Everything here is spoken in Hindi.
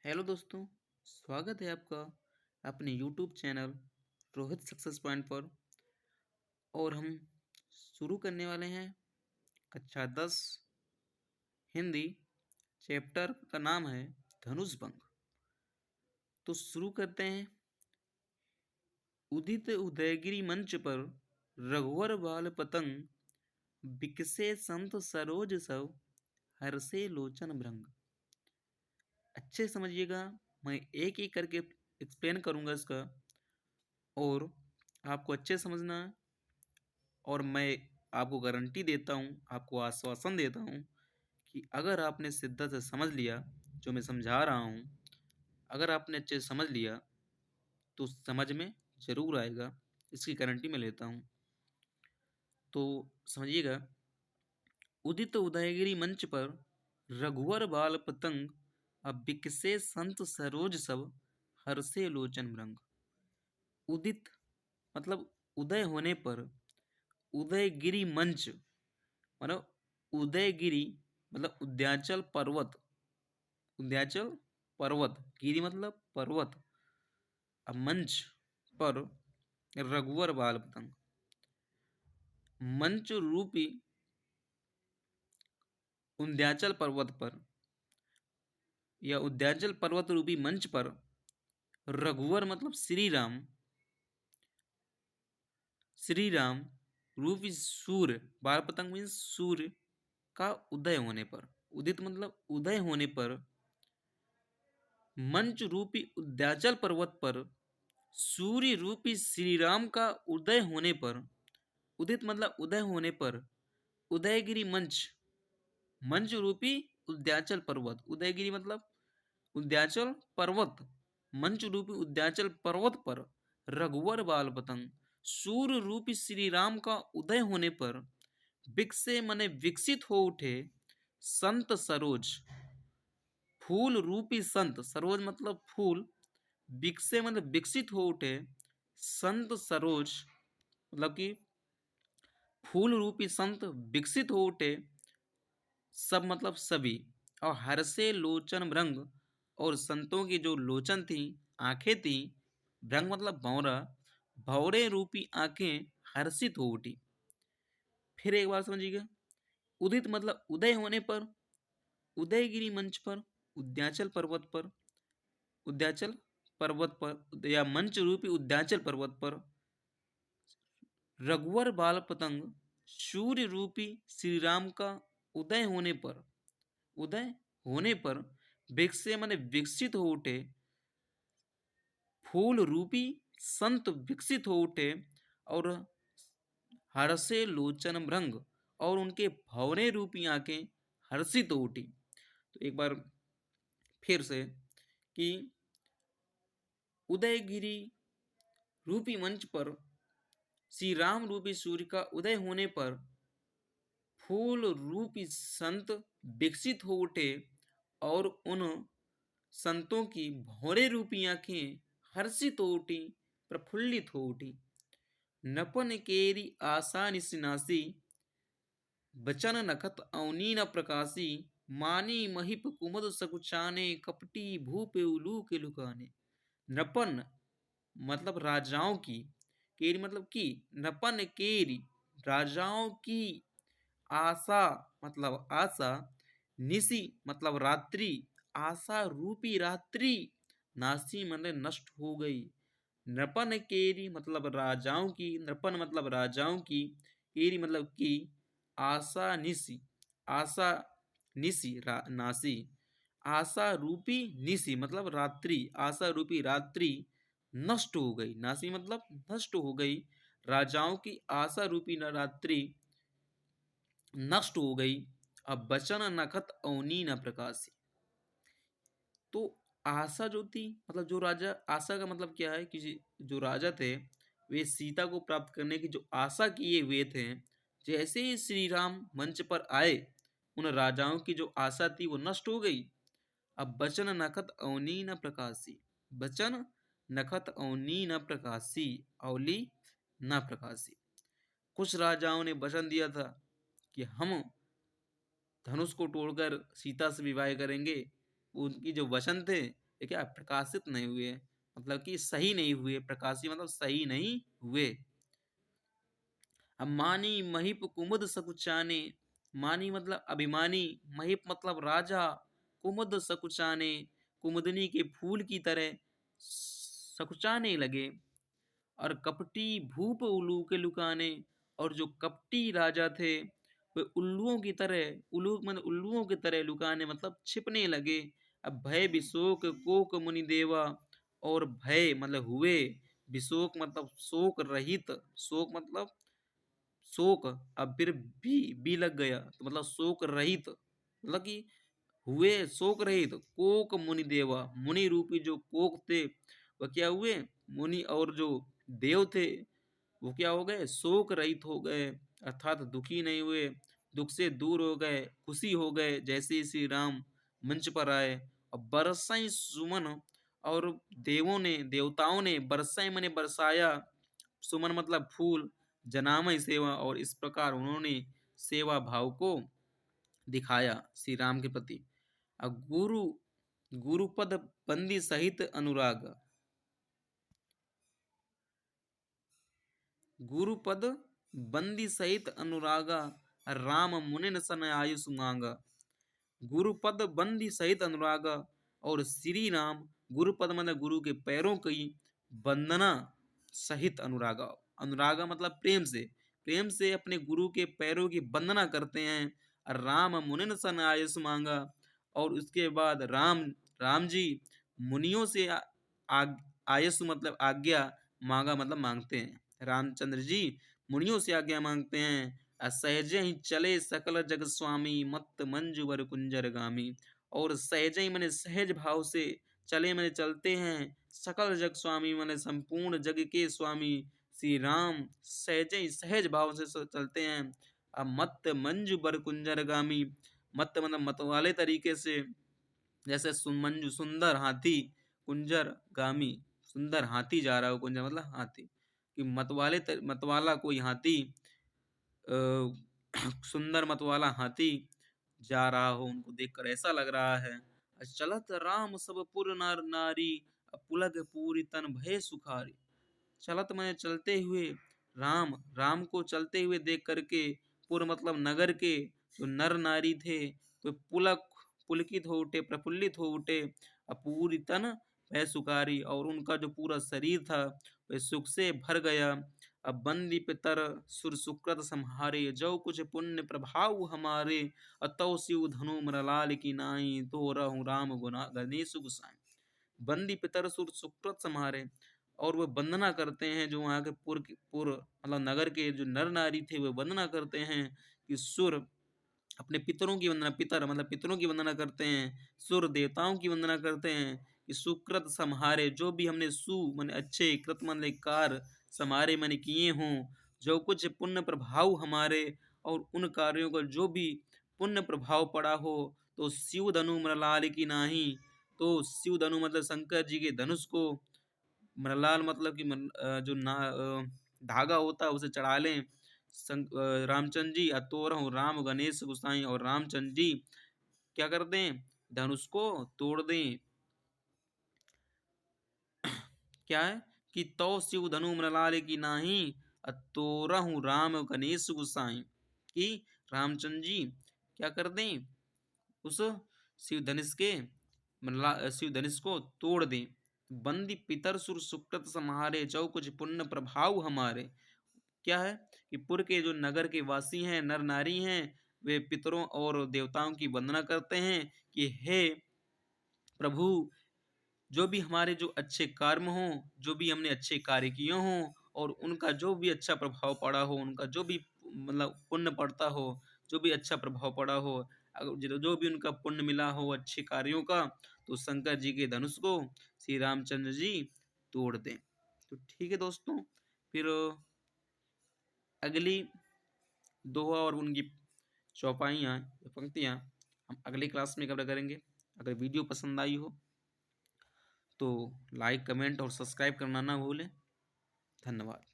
हेलो दोस्तों, स्वागत है आपका अपने YouTube channel Rohit success point पर। और हम शुरू करने वाले हैं कक्षा 10 हिंदी। चैप्टर का नाम है धनुष भंग। तो शुरू करते हैं। उदित उदयगिरी मंच पर रघुवर बाल पतंग बिकसे संत सरोज सव हरसे लोचन भृंग। अच्छे समझिएगा, मैं एक एक करके एक्सप्लेन करूंगा इसका, और आपको अच्छे समझना है। और मैं आपको गारंटी देता हूँ, आपको आश्वासन देता हूँ कि अगर आपने शिद्दत से समझ लिया जो मैं समझा रहा हूँ, अगर आपने अच्छे से समझ लिया तो समझ में ज़रूर आएगा। इसकी गारंटी मैं लेता हूँ। तो समझिएगा। उदित उदयगिरी मंच पर रघुवर बाल पतंग अब बिकसे संत सरोज सब हर्षे लोचन भृंग। उदित मतलब उदय होने पर, उदयगिरी मंच मतलब उदयगिरी मतलब उद्यांचल पर्वत। उद्यांचल पर्वत, गिरी मतलब पर्वत। अब मंच पर रघुवर बाल पतंग, मंच रूपी उद्यांचल पर्वत पर या उद्यांचल पर्वत रूपी मंच पर रघुवर मतलब श्री राम, श्री राम रूपी सूर्य, बाल पतंग मीन्स सूर्य का उदय होने पर, उदित मतलब उदय होने पर मंच रूपी उद्यांचल पर्वत पर सूर्य रूपी श्री राम का उदय होने पर, उदित मतलब उदय होने पर उदयगिरी मंच, मंच रूपी उद्यांचल पर्वत, उदयगिरी मतलब उद्यांचल पर्वत, मंच रूपी उद्यांचल पर्वत पर रघुवर बाल पतंग सूर्य रूपी श्री राम का उदय होने पर विकसे मने विकसित हो उठे संत सरोज, फूल रूपी संत, सरोज मतलब फूल, विकसे मतलब विकसित हो उठे संत सरोज मतलब कि फूल रूपी संत विकसित हो उठे, सब मतलब सभी। और हर्षे लोचन भृंग, और संतों की जो लोचन थी, आंखें थी, भृंग मतलब भौरा, भौरे रूपी आंखें हर्षित हो उठी। फिर एक बार समझिएगा। उदित मतलब उदय होने पर, उदयगिरी मंच पर, उद्यांचल पर्वत पर, उद्यांचल पर्वत पर या मंच रूपी उद्यांचल पर्वत पर रघुवर बाल पतंग सूर्य रूपी श्री राम का उदय होने पर, उदय होने पर विकसे माने विकसित हो उठे, फूल रूपी संत विकसित हो उठे, और हर्षे लोचन भृंग, और उनके भंवरे रूपी आंखें हर्षित हो उठी। तो एक बार फिर से कि उदयगिरी रूपी मंच पर श्री राम रूपी सूर्य का उदय होने पर फूल रूपी संत विकसित हो उठे, और उन संतों की भौरे रूपी आंखें हर्षित हो उठी, प्रफुल्लित हो उठी। नपन केरी आशा निसिनासी, बचन नखत अवनी न प्रकाशी, मानी महिप कुमद सकुचाने, कपटी भूप उलू के लुकाने। नपन मतलब राजाओं की, केरी मतलब की, नपन केरी राजाओं की, आशा मतलब आशा, निसी मतलब रात्रि, आशा रूपी रात्रि, नासी मतलब नष्ट हो गई। नृपन केरी मतलब राजाओं की, नृपन मतलब राजाओं की, केरी मतलब की, आशा निसी, आशा निसी नासी, आशा रूपी निसी मतलब रात्रि, आशा रूपी रात्रि नष्ट हो गई, नासी मतलब नष्ट हो गई। राजाओं की आशा रूपी रात्रि नष्ट हो गई। अब बचन नखत अवनी न प्रकाशी। तो आशा जो थी मतलब जो राजा, आशा का मतलब क्या है कि जो राजा थे वे सीता को प्राप्त करने की जो आशा किए हुए थे, जैसे ही श्री राम मंच पर आए उन राजाओं की जो आशा थी वो नष्ट हो गई। अब बचन नखत अवनी न प्रकाशी, बचन नखत अवनी न प्रकाशी, अवली न प्रकाशी। कुछ राजाओं ने वचन दिया था कि हम धनुष को तोड़कर सीता से विवाह करेंगे। उनकी जो वचन थे ये क्या प्रकाशित नहीं हुए, मतलब कि सही नहीं हुए, प्रकाशित मतलब सही नहीं हुए। अब मानी महिप कुमुद सकुचाने, मानी मतलब अभिमानी, महिप मतलब राजा, कुमुद सकुचाने कुमुदनी के फूल की तरह सकुचाने लगे। और कपटी भूप उल्लू के लुकाने, और जो कपटी राजा थे वे उल्लुओं की तरह, उल्लू मतलब उल्लुओं की तरह लुकाने मतलब छिपने लगे। अब भय विशोक कोक मुनि देवा, और भय मतलब हुए, विशोक मतलब शोक रहित, शोक मतलब शोक, अब फिर बी लग गया तो मतलब शोक रहित, मतलब कि हुए शोक रहित कोक मुनि देवा, मुनि रूपी जो कोक थे वह क्या हुए, मुनि और जो देव थे वो क्या हो गए, शोक रहित हो गए, अर्थात दुखी नहीं हुए, दुख से दूर हो गए, खुशी हो गए जैसे ही श्री राम मंच पर आए। और बरसाई सुमन, और देवताओं ने बरसाई मने बरसाया, सुमन मतलब फूल, जनामय सेवा, और इस प्रकार उन्होंने सेवा भाव को दिखाया श्री राम के प्रति। अब गुरुपद बंदी सहित अनुराग, गुरुपद बंदी सहित अनुरागा, राम मुनिन सन आयुष मांगा। गुरुपद बंदी सहित अनुरागा, और श्री राम गुरुपद मतलब गुरु के पैरों की वंदना सहित अनुरागा, अनुरागा मतलब प्रेम से अपने गुरु के पैरों की वंदना करते हैं। और राम मुनिन सन आयुष मांगा, और उसके बाद राम जी मुनियों से आयुष मतलब आज्ञा मांगा मतलब मांगते हैं। रामचंद्र जी मुनियों से आज्ञा मांगते हैं। सहज ही चले सकल जग स्वामी, मत मंजू वर कुंजर गामी। और सहज ही मैंने सहज भाव से चले मैंने चलते हैं, सकल जग स्वामी मैंने संपूर्ण जग के स्वामी श्री राम सहज ही सहज भाव से चलते हैं। अब मत मंजू बर कुंजर गामी, मत मतलब मत वाले तरीके से, जैसे मंजू सुंदर हाथी, कुंजर गामी सुंदर हाथी जा रहा हो, कुंजर मतलब हाथी, कि मतवाला कोई हाथी, अ, सुंदर मतवाला हाथी जा रहा हो, उनको देखकर ऐसा लग रहा है। चलत राम सब पुर नर नारी, पुलग पूरी तन भय सुखारी। चलत मैंने चलते हुए, राम को चलते हुए देख करके, पुर मतलब नगर के जो नर नारी थे तो पुलकित हो उठे, प्रफुल्लित हो उठे। पूरी तन वह सुखारी, और उनका जो पूरा शरीर था वह सुख से भर गया। अब बंदी पितर सुर सुकृत संहारे, जो कुछ पुण्य प्रभाव हमारे, अतौ शिव धनु मरलाल की नाई, तो रहूं राम गुना गणेश गुसाई। बंदी पितर सुर सुकृत संहारे, और वह वंदना करते हैं, जो वहाँ के पुर मतलब नगर के जो नर नारी थे वे वंदना करते हैं कि सुर अपने पितरों की वंदना, पितर मतलब पितरों की वंदना करते हैं, सुर देवताओं की वंदना करते हैं कि सुकृत सम्हारे, जो भी हमने माने अच्छे, कृत मतलब कार्य, समारे मैंने किए हों, जो कुछ पुण्य प्रभाव हमारे, और उन कार्यों का जो भी पुण्य प्रभाव पड़ा हो, तो शिव धनु मृलाल की नाही, तो शिव धनु मतलब शंकर जी के धनुष को, मृलाल मतलब कि जो धागा होता है उसे चढ़ा लें रामचंद्र जी, अतोर हूँ राम गणेश गुसाई, और रामचंद्र जी क्या कर दें, धनुष को तोड़ दें। क्या है कि तो शिव धनु मृलाल की नाही, अतोर हूँ राम गणेश गुसाई, कि रामचंद्र जी क्या कर दें, उस शिव धनुष के शिव धनुष को तोड़ दें। बंदी पितर सुर सुकृत समारे, जो कुछ पुण्य प्रभाव हमारे, क्या है कि पुर के जो नगर के वासी हैं, नर नारी हैं, वे पितरों और देवताओं की वंदना करते हैं कि हे प्रभु, जो भी हमारे जो अच्छे कर्म हों, जो भी हमने अच्छे कार्य किए हों, और उनका जो भी अच्छा प्रभाव पड़ा हो, उनका जो भी मतलब पुण्य पड़ता हो, जो भी अच्छा प्रभाव पड़ा हो, जो भी उनका पुण्य मिला हो अच्छे कार्यों का, तो शंकर जी के धनुष को श्री रामचंद्र जी तोड़ दें। तो ठीक है दोस्तों, फिर अगली दोहा और उनकी चौपाइयाँ, पंक्तियाँ हम अगली क्लास में कवर करेंगे। अगर वीडियो पसंद आई हो तो लाइक, कमेंट और सब्सक्राइब करना ना भूलें। धन्यवाद।